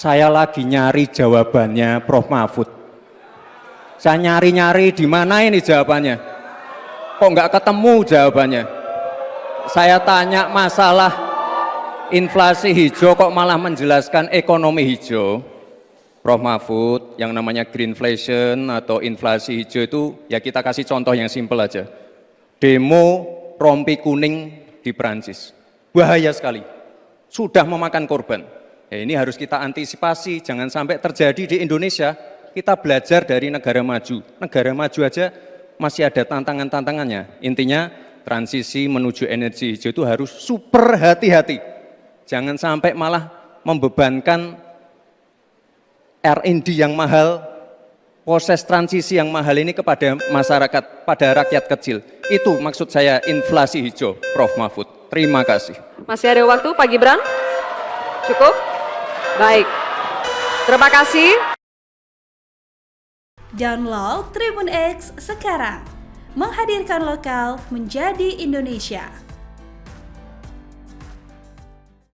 Saya lagi nyari jawabannya Prof. Mahfud. Saya nyari-nyari di mana ini jawabannya. Kok nggak ketemu jawabannya. Saya tanya masalah inflasi hijau kok malah menjelaskan ekonomi hijau. Prof. Mahfud, yang namanya greenflation atau inflasi hijau itu ya kita kasih contoh yang simpel aja. Demo rompi kuning di Perancis. Bahaya sekali. Sudah memakan korban. Ya, ini harus kita antisipasi, jangan sampai terjadi di Indonesia. Kita belajar dari negara maju. Negara maju aja masih ada tantangan-tantangannya. Intinya transisi menuju energi hijau itu harus super hati-hati. Jangan sampai malah membebankan R&D yang mahal, proses transisi yang mahal ini kepada masyarakat, pada rakyat kecil. Itu maksud saya inflasi hijau, Prof. Mahfud. Terima kasih. Masih ada waktu, Pak Gibran? Cukup? Baik. Terima kasih. Download Tribun X sekarang. Menghadirkan lokal menjadi Indonesia.